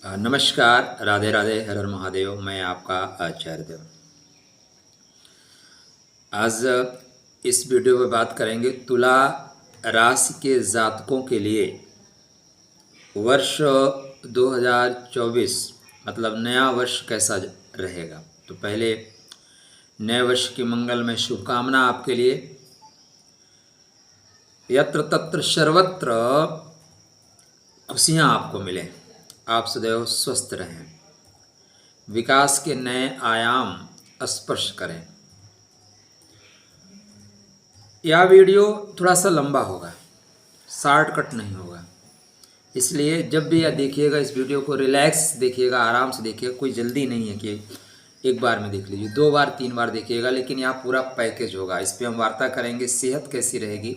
नमस्कार, राधे राधे, हर हर महादेव। मैं आपका आचार्य देव। आज इस वीडियो में बात करेंगे तुला राशि के जातकों के लिए वर्ष 2024 मतलब नया वर्ष कैसा रहेगा। तो पहले नए वर्ष की मंगलमय शुभकामना आपके लिए। यत्र तत्र सर्वत्र खुशियाँ आपको मिलें, आप सदैव स्वस्थ रहें, विकास के नए आयाम स्पर्श करें। यह वीडियो थोड़ा सा लंबा होगा, शॉर्टकट नहीं होगा, इसलिए जब भी यह देखिएगा इस वीडियो को रिलैक्स देखिएगा, आराम से देखिएगा। कोई जल्दी नहीं है कि एक बार में देख लीजिए, 2 बार 3 बार देखिएगा, लेकिन यह पूरा पैकेज होगा। इस पर हम वार्ता करेंगे, सेहत कैसी रहेगी,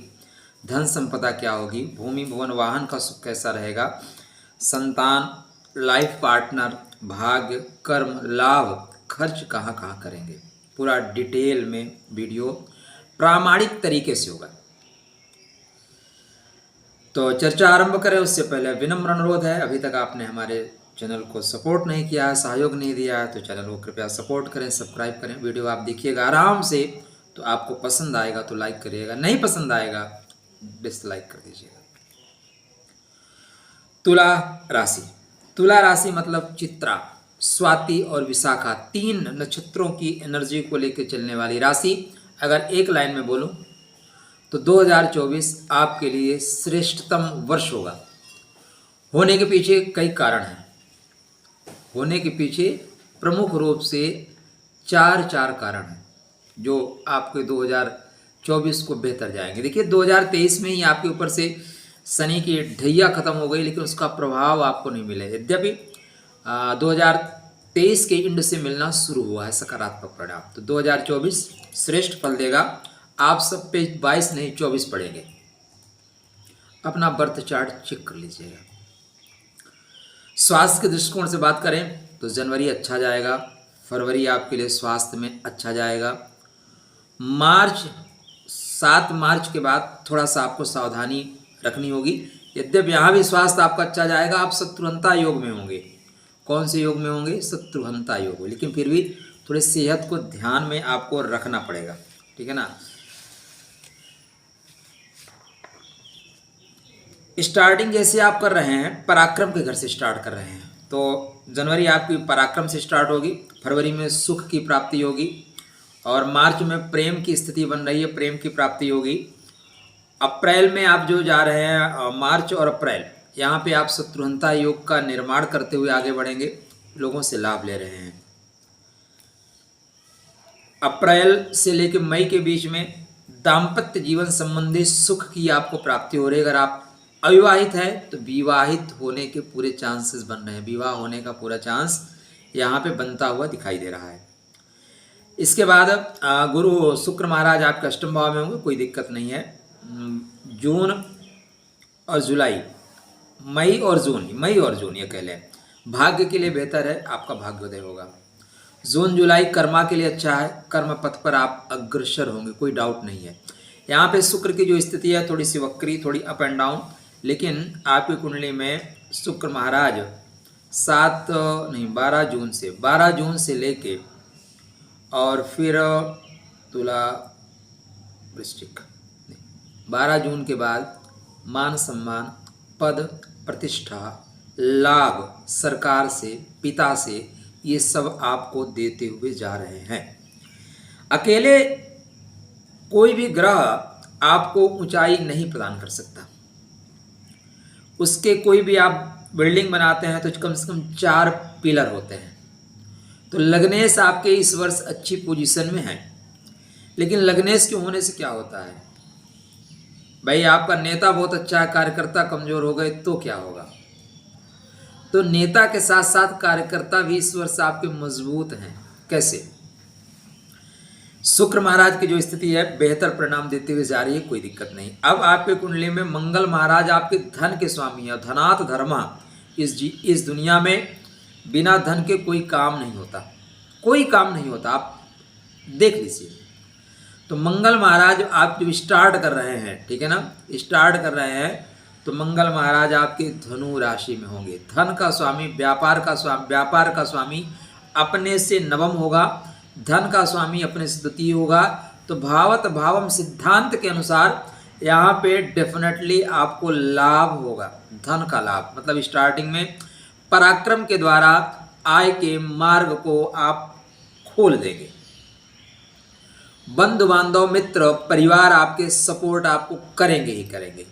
धन संपदा क्या होगी, भूमि भवन वाहन का सुख कैसा रहेगा, संतान, लाइफ पार्टनर, भाग्य, कर्म, लाभ, खर्च कहाँ कहाँ करेंगे, पूरा डिटेल में वीडियो प्रामाणिक तरीके से होगा। तो चर्चा आरंभ करें उससे पहले विनम्र अनुरोध है, अभी तक आपने हमारे चैनल को सपोर्ट नहीं किया है, सहयोग नहीं दिया है, तो चैनल को कृपया सपोर्ट करें, सब्सक्राइब करें। वीडियो आप देखिएगा आराम से, तो आपको पसंद आएगा तो लाइक करिएगा, नहीं पसंद आएगा डिसलाइक कर दीजिएगा। तुला राशि, तुला राशि मतलब चित्रा, स्वाति और विशाखा 3 नक्षत्रों की एनर्जी को लेकर चलने वाली राशि। अगर एक लाइन में बोलूं तो 2024 आपके लिए श्रेष्ठतम वर्ष होगा। होने के पीछे कई कारण हैं, होने के पीछे प्रमुख रूप से चार कारण हैं जो आपके 2024 को बेहतर जाएंगे। देखिए 2023 में ही आपके ऊपर से शनि की ढैया खत्म हो गई, लेकिन उसका प्रभाव आपको नहीं मिले। यद्यपि 2023 के एंड से मिलना शुरू हुआ है सकारात्मक परिणाम, तो 2024 श्रेष्ठ फल देगा। आप सब पे 22 नहीं 24 पड़ेंगे। अपना बर्थ चार्ट चेक कर लीजिएगा। स्वास्थ्य के दृष्टिकोण से बात करें तो जनवरी अच्छा जाएगा, फरवरी आपके लिए स्वास्थ्य में अच्छा जाएगा। 7 मार्च के बाद थोड़ा सा आपको सावधानी रखनी होगी। यद्यपि यहाँ भी स्वास्थ्य आपका अच्छा जाएगा, आप शत्रुघ्नता योग में होंगे। कौन से योग में होंगे? शत्रुघ्नता योग। लेकिन फिर भी थोड़ी सेहत को ध्यान में आपको रखना पड़ेगा, ठीक है ना। स्टार्टिंग जैसे आप कर रहे हैं पराक्रम के घर से स्टार्ट कर रहे हैं, तो जनवरी आपकी पराक्रम से स्टार्ट होगी, फरवरी में सुख की प्राप्ति होगी, और मार्च में प्रेम की स्थिति बन रही है, प्रेम की प्राप्ति होगी। अप्रैल में आप जो जा रहे हैं, मार्च और अप्रैल, यहाँ पे आप शत्रुघ्नता योग का निर्माण करते हुए आगे बढ़ेंगे, लोगों से लाभ ले रहे हैं। अप्रैल से लेकर मई के बीच में दाम्पत्य जीवन संबंधी सुख की आपको प्राप्ति हो रही है। अगर आप अविवाहित है तो विवाहित होने के पूरे चांसेस बन रहे हैं, विवाह होने का पूरा चांस यहाँ पे बनता हुआ दिखाई दे रहा है। इसके बाद गुरु शुक्र महाराज आपके अष्टम भाव में होंगे, कोई दिक्कत नहीं है। जून और जुलाई, मई और जून ये कह लें भाग्य के लिए बेहतर है, आपका भाग्योदय होगा। जून जुलाई कर्मा के लिए अच्छा है, कर्म पथ पर आप अग्रसर होंगे, कोई डाउट नहीं है। यहाँ पे शुक्र की जो स्थिति है थोड़ी सी वक्री, थोड़ी अप एंड डाउन, लेकिन आपकी कुंडली में शुक्र महाराज 12 जून से लेके और फिर तुला वृश्चिक, 12 जून के बाद मान सम्मान, पद प्रतिष्ठा, लाभ सरकार से, पिता से, ये सब आपको देते हुए जा रहे हैं। अकेले कोई भी ग्रह आपको ऊंचाई नहीं प्रदान कर सकता। उसके कोई भी आप बिल्डिंग बनाते हैं तो कम से कम 4 पिलर होते हैं। तो लग्नेश आपके इस वर्ष अच्छी पोजीशन में है, लेकिन लग्नेश के होने से क्या होता है भाई, आपका नेता बहुत अच्छा है, कार्यकर्ता कमजोर हो गए तो क्या होगा। तो नेता के साथ साथ कार्यकर्ता भी इस वर्ष आपके मजबूत हैं। कैसे? शुक्र महाराज की जो स्थिति है बेहतर परिणाम देते हुए जा रही है, कोई दिक्कत नहीं। अब आपके कुंडली में मंगल महाराज आपके धन के स्वामी है, धनात् धर्मा। इस दुनिया में बिना धन के कोई काम नहीं होता, कोई काम नहीं होता, आप देख लीजिए। तो मंगल महाराज आप जो स्टार्ट कर रहे हैं, ठीक है ना, स्टार्ट कर रहे हैं तो मंगल महाराज आपके धनु राशि में होंगे। धन का स्वामी, व्यापार का स्वामी अपने से नवम होगा, धन का स्वामी अपने से द्वितीय होगा। तो भावत भावम सिद्धांत के अनुसार यहाँ पे डेफिनेटली आपको लाभ होगा, धन का लाभ। मतलब स्टार्टिंग में पराक्रम के द्वारा आय के मार्ग को आप खोल देंगे। बंधु बांधव, मित्र, परिवार आपके सपोर्ट आपको करेंगे ही करेंगे।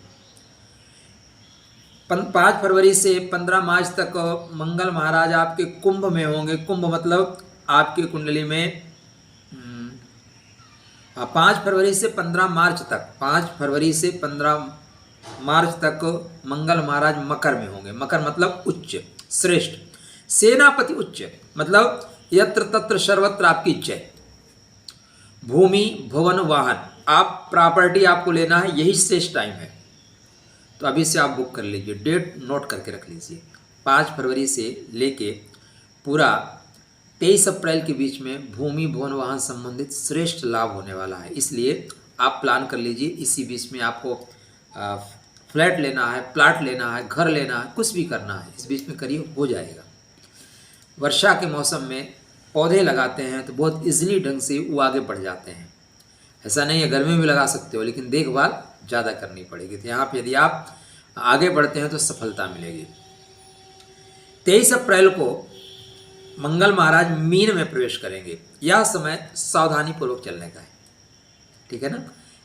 5 फरवरी से 15 मार्च तक मंगल महाराज आपके कुंभ में होंगे। कुंभ मतलब आपकी कुंडली में 5 फरवरी से 15 मार्च तक, 5 फरवरी से 15 मार्च तक मंगल महाराज मकर में होंगे। मकर मतलब उच्च, श्रेष्ठ, सेनापति उच्च, मतलब यत्र तत्र सर्वत्र आपकी जय। भूमि, भवन, वाहन, आप प्रॉपर्टी आपको लेना है, यही श्रेष्ठ टाइम है। तो अभी से आप बुक कर लीजिए, डेट नोट करके रख लीजिए। 5 फरवरी से लेके पूरा 23 अप्रैल के बीच में भूमि, भवन, वाहन संबंधित श्रेष्ठ लाभ होने वाला है। इसलिए आप प्लान कर लीजिए। इसी बीच में आपको फ्लैट लेना है, प्लाट लेना है, घर लेना है, कुछ भी करना है, इस बीच में करिए, हो जाएगा। वर्षा के मौसम में पौधे लगाते हैं तो बहुत इजीली ढंग से वो आगे बढ़ जाते हैं। ऐसा नहीं है, गर्मी में लगा सकते हो, लेकिन देखभाल ज़्यादा करनी पड़ेगी। तो यहाँ पे यदि आप आगे बढ़ते हैं तो सफलता मिलेगी। 23 अप्रैल को मंगल महाराज मीन में प्रवेश करेंगे। यह समय सावधानी पूर्वक चलने का है, ठीक है ना।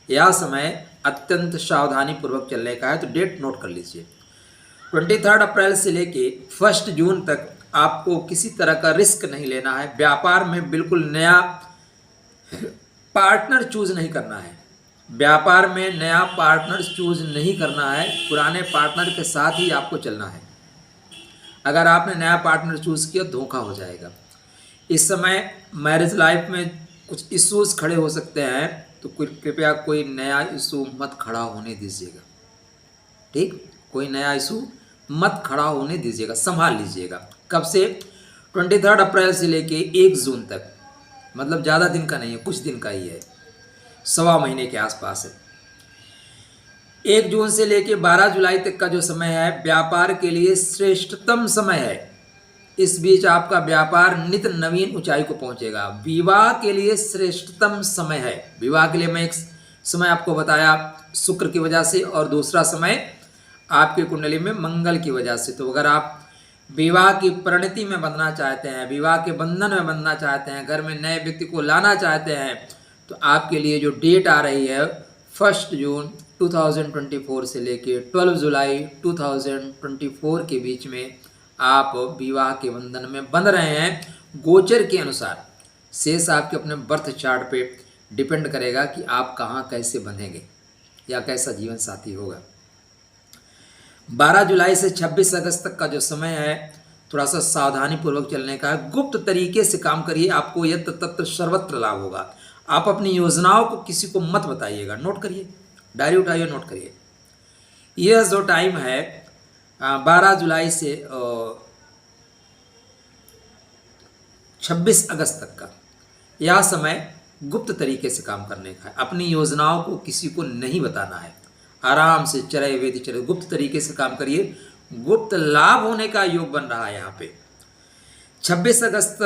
यह समय अत्यंत सावधानी पूर्वक चलने का है। तो डेट नोट कर लीजिए। 23 अप्रैल से लेके 1 जून तक आपको किसी तरह का रिस्क नहीं लेना है। व्यापार में बिल्कुल नया पार्टनर चूज नहीं करना है। व्यापार में नया पार्टनर चूज नहीं करना है, पुराने पार्टनर के साथ ही आपको चलना है। अगर आपने नया पार्टनर चूज किया धोखा हो जाएगा। इस समय मैरिज लाइफ में कुछ इश्यूज खड़े हो सकते हैं, तो कृपया कोई नया इशू मत खड़ा होने दीजिएगा, ठीक। कोई नया इशू मत खड़ा होने दीजिएगा, संभाल लीजिएगा। कब से? 23 अप्रैल से लेके 1 जून तक, मतलब ज़्यादा दिन का नहीं है, कुछ दिन का ही है, 1.25 महीने के आसपास है। 1 जून से लेके 12 जुलाई तक का जो समय है व्यापार के लिए श्रेष्ठतम समय है। इस बीच आपका व्यापार नित नवीन ऊंचाई को पहुंचेगा। विवाह के लिए श्रेष्ठतम समय है। विवाह के लिए मैं एक समय आपको बताया शुक्र की वजह से, और दूसरा समय आपकी कुंडली में मंगल की वजह से। तो अगर आप विवाह की परिणति में बंधना चाहते हैं, विवाह के बंधन में बंधना चाहते हैं, घर में नए व्यक्ति को लाना चाहते हैं, तो आपके लिए जो डेट आ रही है 1 जून 2024 से लेके 12 जुलाई 2024 के बीच में आप विवाह के बंधन में बंध रहे हैं। गोचर के अनुसार शेष आपके अपने बर्थ चार्ट पे डिपेंड करेगा कि आप कहाँ कैसे बंधेंगे या कैसा जीवन साथी होगा। 12 जुलाई से 26 अगस्त तक का जो समय है थोड़ा सा सावधानी पूर्वक चलने का है। गुप्त तरीके से काम करिए, आपको यत्र तत्र सर्वत्र लाभ होगा। आप अपनी योजनाओं को किसी को मत बताइएगा। नोट करिए, डायरी उठाइए, नोट करिए। यह जो टाइम है 12 जुलाई से 26 अगस्त तक का, यह समय गुप्त तरीके से काम करने का है। अपनी योजनाओं को किसी को नहीं बताना है। आराम से चले वेदी चले, गुप्त तरीके से काम करिए। गुप्त लाभ होने का योग बन रहा है यहाँ पे। 26 अगस्त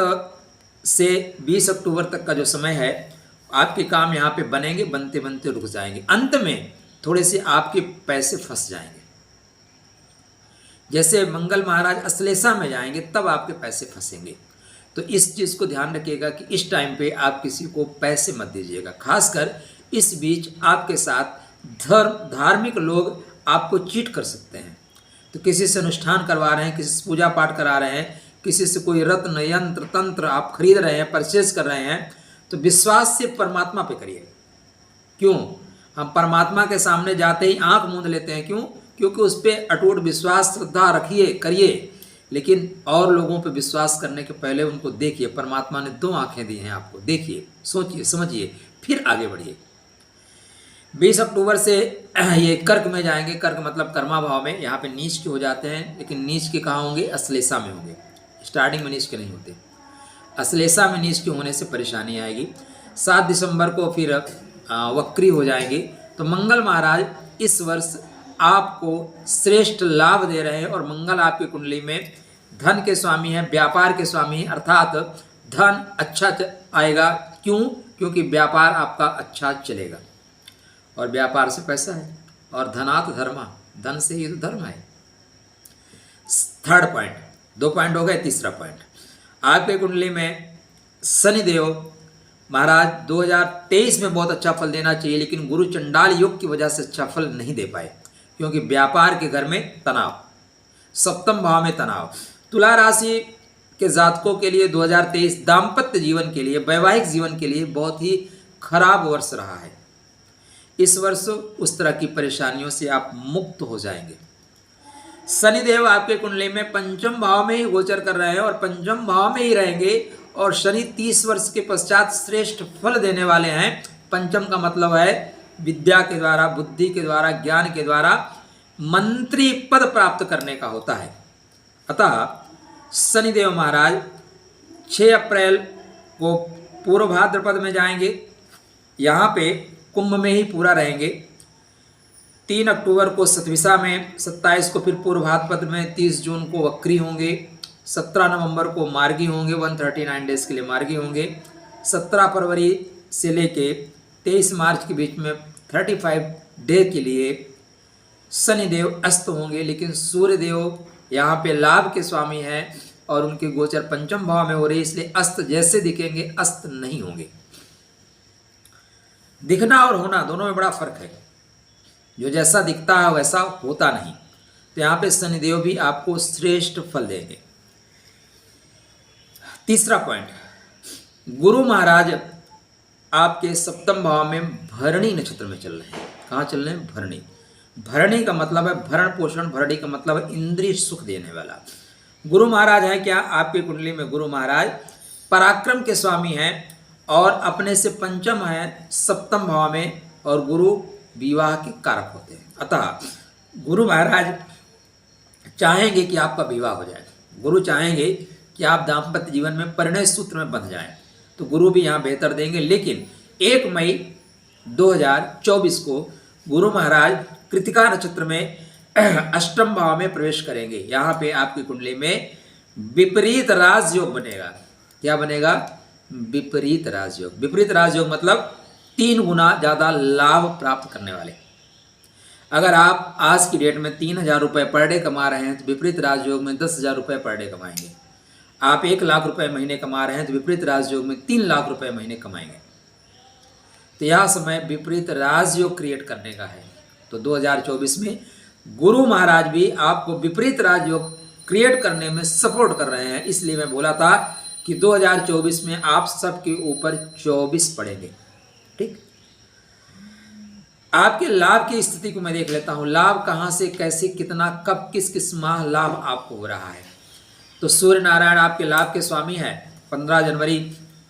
से 20 अक्टूबर तक का जो समय है आपके काम यहाँ पे बनेंगे, बनते बनते रुक जाएंगे। अंत में थोड़े से आपके पैसे फंस जाएंगे। जैसे मंगल महाराज अश्लेषा में जाएंगे तब आपके पैसे फंसेंगे। तो इस चीज़ को ध्यान रखिएगा कि इस टाइम पे आप किसी को पैसे मत दीजिएगा। खासकर इस बीच आपके साथ धार्मिक लोग आपको चीट कर सकते हैं। तो किसी से अनुष्ठान करवा रहे हैं, किसी से पूजा पाठ करा रहे हैं, किसी से कोई रत्न यंत्र तंत्र आप खरीद रहे हैं, परचेज कर रहे हैं, तो विश्वास से परमात्मा पे करिए। क्यों? हम परमात्मा के सामने जाते ही आंख मूंद लेते हैं। क्यों? क्योंकि उस पर अटूट विश्वास श्रद्धा रखिए, करिए। लेकिन और लोगों पे विश्वास करने के पहले उनको देखिए। परमात्मा ने 2 आंखें दी हैं आपको, देखिए, सोचिए, समझिए, फिर आगे बढ़िए। 20 अक्टूबर से ये कर्क में जाएंगे। कर्क मतलब कर्मा भाव में, यहाँ पे नीच के हो जाते हैं, लेकिन नीच के कहाँ होंगे? अश्लेषा में होंगे। स्टार्टिंग में नीच के नहीं होते, अश्लेषा में नीच के होने से परेशानी आएगी। 7 दिसंबर को फिर वक्री हो जाएंगे। तो मंगल महाराज इस वर्ष आपको श्रेष्ठ लाभ दे रहे हैं और मंगल आपकी कुंडली में धन के स्वामी हैं, व्यापार के स्वामी हैं, अर्थात धन अच्छा आएगा। क्यों? क्योंकि व्यापार आपका अच्छा चलेगा और व्यापार से पैसा है और धनात् धर्मा, धन से ही तो धर्म है। थर्ड पॉइंट, 2 पॉइंट हो गए। तीसरा पॉइंट, आपके कुंडली में शनिदेव महाराज 2023 में बहुत अच्छा फल देना चाहिए, लेकिन गुरु चंडाल योग की वजह से अच्छा फल नहीं दे पाए, क्योंकि व्यापार के घर में तनाव, सप्तम भाव में तनाव। तुला राशि के जातकों के लिए 2023 दाम्पत्य जीवन के लिए, वैवाहिक जीवन के लिए बहुत ही खराब वर्ष रहा है। इस वर्ष उस तरह की परेशानियों से आप मुक्त हो जाएंगे। शनिदेव आपके कुंडली में पंचम भाव में ही गोचर कर रहे हैं और पंचम भाव में ही रहेंगे और शनि 30 वर्ष के पश्चात श्रेष्ठ फल देने वाले हैं। पंचम का मतलब है विद्या के द्वारा, बुद्धि के द्वारा, ज्ञान के द्वारा मंत्री पद प्राप्त करने का होता है। अतः शनिदेव महाराज 6 अप्रैल को पूर्व भाद्रपद में जाएंगे, यहाँ पे कुंभ में ही पूरा रहेंगे। 3 अक्टूबर को सतविशा में, 27 को फिर पूर्व भाद्रपद में, 30 जून को वक्री होंगे, 17 नवंबर को मार्गी होंगे, 139 डेज के लिए मार्गी होंगे। 17 फरवरी से लेके 23 मार्च के बीच में 35 डे के लिए शनिदेव अस्त होंगे, लेकिन सूर्यदेव यहाँ पे लाभ के स्वामी हैं और उनके गोचर पंचम भाव में हो रही, इसलिए अस्त जैसे दिखेंगे अस्त नहीं होंगे। दिखना और होना दोनों में बड़ा फर्क है। जो जैसा दिखता है वैसा होता नहीं। तो यहाँ पे शनिदेव भी आपको श्रेष्ठ फल देंगे। तीसरा पॉइंट, गुरु महाराज आपके सप्तम भाव में भरणी नक्षत्र में चल रहे हैं। कहाँ चल रहे हैं? भरणी। भरणी का मतलब है भरण पोषण, भरणी का मतलब है इंद्रिय सुख देने वाला। गुरु महाराज है क्या? आपकी कुंडली में गुरु महाराज पराक्रम के स्वामी हैं और अपने से पंचम है सप्तम भाव में, और गुरु विवाह के कारक होते हैं। अतः गुरु महाराज चाहेंगे कि आपका विवाह हो जाए, गुरु चाहेंगे कि आप दाम्पत्य जीवन में परिणय सूत्र में बंध जाएं, तो गुरु भी यहाँ बेहतर देंगे। लेकिन 1 मई 2024 को गुरु महाराज कृतिका नक्षत्र में अष्टम भाव में प्रवेश करेंगे। यहाँ पे आपकी कुंडली में विपरीत राजयोग बनेगा। क्या बनेगा? विपरीत राजयोग। विपरीत राजयोग मतलब 3 गुना ज़्यादा लाभ प्राप्त करने वाले। अगर आप आज की डेट में 3,000 रुपये पर डे कमा रहे हैं तो विपरीत राजयोग में 10,000 रुपये पर डे कमाएंगे। आप 1 लाख रुपए महीने कमा रहे हैं तो विपरीत राजयोग में 3 लाख रुपए महीने कमाएंगे। तो यह समय विपरीत राजयोग क्रिएट करने का है। तो 2024 में गुरु महाराज भी आपको विपरीत राजयोग क्रिएट करने में सपोर्ट कर रहे हैं। इसलिए मैं बोला था कि 2024 में आप सबके ऊपर 24 पड़ेंगे। ठीक, आपके लाभ की स्थिति को मैं देख लेता हूं। लाभ कहां से, कैसे, कितना, कब, किस किस माह लाभ आपको हो रहा है। तो सूर्य नारायण आपके लाभ के स्वामी हैं। 15 जनवरी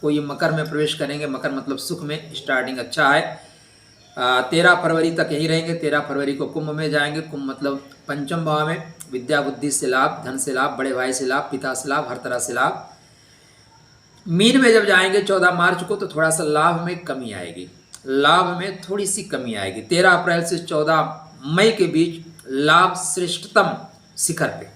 को ये मकर में प्रवेश करेंगे। मकर मतलब सुख में स्टार्टिंग अच्छा है। 13 फरवरी तक यही रहेंगे। 13 फरवरी को कुंभ में जाएंगे। कुंभ मतलब पंचम भाव में, विद्या बुद्धि से लाभ, धन से लाभ, बड़े भाई से लाभ, पिता से लाभ, हर तरह से लाभ। मीन में जब जाएंगे 14 मार्च को तो थोड़ा सा लाभ में कमी आएगी, लाभ में थोड़ी सी कमी आएगी। 13 अप्रैल से 14 मई के बीच लाभ श्रेष्ठतम शिखर पे,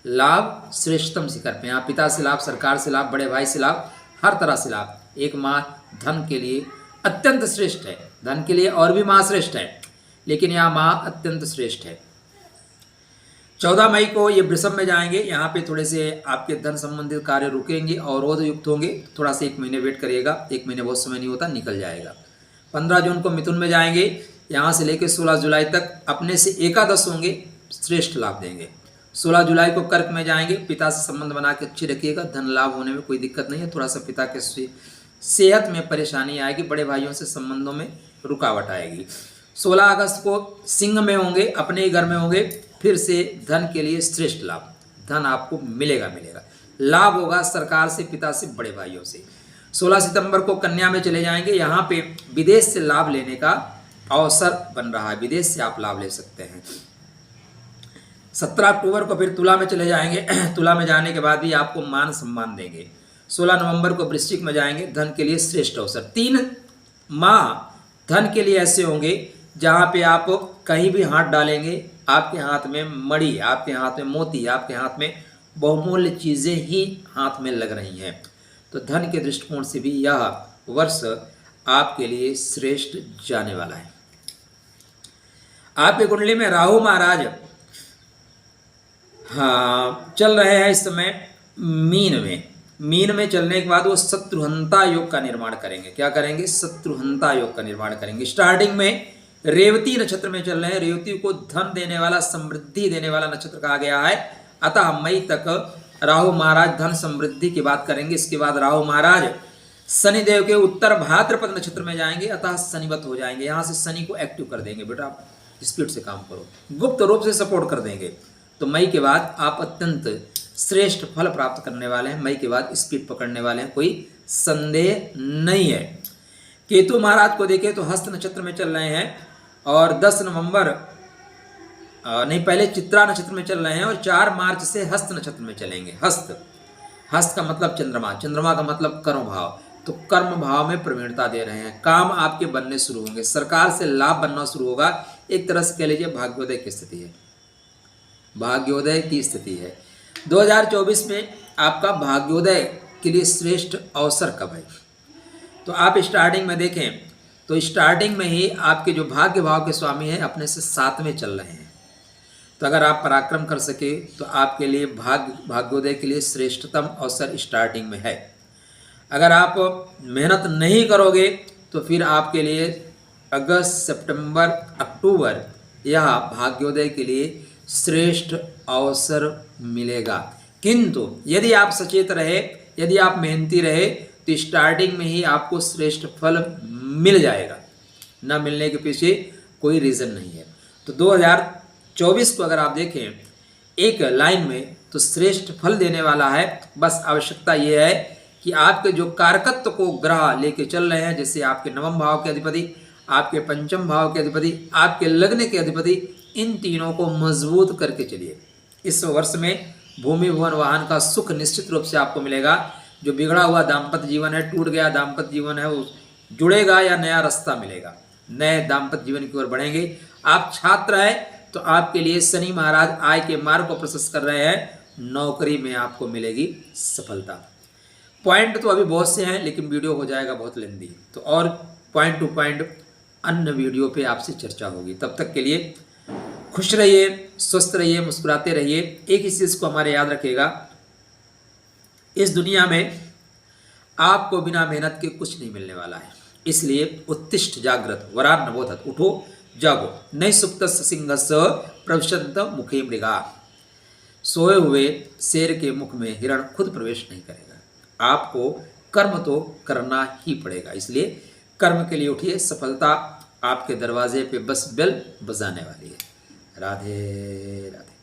लाभ श्रेष्ठतम शिखर पे। यहाँ पिता से लाभ, सरकार से लाभ, बड़े भाई से लाभ, हर तरह से लाभ। एक माह धन के लिए अत्यंत श्रेष्ठ है। धन के लिए और भी माह श्रेष्ठ है, लेकिन यह माह अत्यंत श्रेष्ठ है। 14 मई को ये वृषभ में जाएंगे। यहाँ पे थोड़े से आपके धन संबंधित कार्य रुकेंगे, अवरोध युक्त होंगे। थोड़ा सा 1 महीने वेट करिएगा। 1 महीने बहुत समय नहीं होता, निकल जाएगा। 15 जून को मिथुन में जाएंगे। यहाँ से लेकर 16 जुलाई तक अपने से एकादश होंगे, श्रेष्ठ लाभ देंगे। 16 जुलाई को कर्क में जाएंगे। पिता से संबंध बना के अच्छी रखिएगा, धन लाभ होने में कोई दिक्कत नहीं है। थोड़ा सा पिता के सेहत में परेशानी आएगी, बड़े भाइयों से संबंधों में रुकावट आएगी। 16 अगस्त को सिंह में होंगे, अपने ही घर में होंगे। फिर से धन के लिए श्रेष्ठ लाभ, धन आपको मिलेगा। लाभ होगा सरकार से, पिता से, बड़े भाइयों से। 16 सितंबर को कन्या में चले जाएंगे। यहाँ पे विदेश से लाभ लेने का अवसर बन रहा है, विदेश से आप लाभ ले सकते हैं। 17 अक्टूबर को फिर तुला में चले जाएंगे। तुला में जाने के बाद भी आपको मान सम्मान देंगे। 16 नवंबर को वृश्चिक में जाएंगे, धन के लिए श्रेष्ठ अवसर। 3 माह धन के लिए ऐसे होंगे जहाँ पे आप कहीं भी हाथ डालेंगे आपके हाथ में मणि, आपके हाथ में मोती, आपके हाथ में बहुमूल्य चीज़ें ही हाथ में लग रही हैं। तो धन के दृष्टिकोण से भी यह वर्ष आपके लिए श्रेष्ठ जाने वाला है। आपकी कुंडली में राहु महाराज चल रहे हैं इस समय मीन में चलने के बाद वो शत्रुहंता योग का निर्माण करेंगे। क्या करेंगे? शत्रुहंता योग का निर्माण करेंगे। स्टार्टिंग में रेवती नक्षत्र में चल रहे हैं। रेवती को धन देने वाला, समृद्धि देने वाला नक्षत्र कहा गया है। अतः मई तक राहु महाराज धन समृद्धि की बात करेंगे। इसके बाद राहु महाराज शनिदेव के उत्तर भाद्रपद नक्षत्र में जाएंगे, अतः शनिवत हो जाएंगे। यहाँ से शनि को एक्टिव कर देंगे, बेटा आप स्पीड से काम करो, गुप्त रूप से सपोर्ट कर देंगे। तो मई के बाद आप अत्यंत श्रेष्ठ फल प्राप्त करने वाले हैं। मई के बाद स्पीड पकड़ने वाले हैं, कोई संदेह नहीं है। केतु महाराज को देखें तो हस्त नक्षत्र में चल रहे हैं और 10 नवंबर पहले चित्रा नक्षत्र में चल रहे हैं और 4 मार्च से हस्त नक्षत्र में चलेंगे। हस्त का मतलब चंद्रमा, चंद्रमा का मतलब कर्म भाव। तो कर्म भाव में प्रवीणता दे रहे हैं। काम आपके बनने शुरू होंगे, सरकार से लाभ बनना शुरू होगा। एक तरह से कह लीजिए भाग्योदय की स्थिति है, भाग्योदय की स्थिति है। 2024 में आपका भाग्योदय के लिए श्रेष्ठ अवसर कब है? तो आप स्टार्टिंग में देखें तो स्टार्टिंग में ही आपके जो भाग्य भाव के स्वामी हैं अपने से 7 में चल रहे हैं। तो अगर आप पराक्रम कर सके तो आपके लिए भाग्योदय के लिए श्रेष्ठतम अवसर स्टार्टिंग में है। अगर आप मेहनत नहीं करोगे तो फिर आपके लिए अगस्त, सितंबर, अक्टूबर यह भाग्योदय के लिए श्रेष्ठ अवसर मिलेगा। किंतु यदि आप सचेत रहे, यदि आप मेहनती रहे तो स्टार्टिंग में ही आपको श्रेष्ठ फल मिल जाएगा। न मिलने के पीछे कोई रीज़न नहीं है। तो 2024 को अगर आप देखें एक लाइन में तो श्रेष्ठ फल देने वाला है। बस आवश्यकता यह है कि आपके जो कारकत्व को ग्रह लेके चल रहे हैं, जैसे आपके नवम भाव के अधिपति, आपके पंचम भाव के अधिपति, आपके लग्न के अधिपति, इन तीनों को मजबूत करके चलिए। इस वर्ष में भूमि भवन वाहन का सुख निश्चित रूप से आपको मिलेगा। जो बिगड़ा हुआ दाम्पत्य जीवन है, टूट गया दाम्पत्य जीवन है, वो जुड़ेगा या नया रास्ता मिलेगा, नए दाम्पत्य जीवन की ओर बढ़ेंगे। आप छात्र हैं तो आपके लिए शनि महाराज आय के मार्ग को प्रशस्त कर रहे हैं। नौकरी में आपको मिलेगी सफलता। पॉइंट तो अभी बहुत से हैं लेकिन वीडियो हो जाएगा बहुत लेंदी, तो और पॉइंट टू पॉइंट अन्य वीडियो पे आपसे चर्चा होगी। तब तक के लिए खुश रहिए, स्वस्थ रहिए, मुस्कुराते रहिए। एक ही चीज़ को हमारे याद रखिएगा, इस दुनिया में आपको बिना मेहनत के कुछ नहीं मिलने वाला है। इसलिए उत्तिष्ठ जागृत वरान नवोधत, उठो जागो। नई सुप्त सिंहस्य प्रविशंत मुखे मृगा, सोए हुए शेर के मुख में हिरण खुद प्रवेश नहीं करेगा। आपको कर्म तो करना ही पड़ेगा, इसलिए कर्म के लिए उठिए। सफलता आपके दरवाजे पे बस बेल बजाने वाली है। राधे राधे।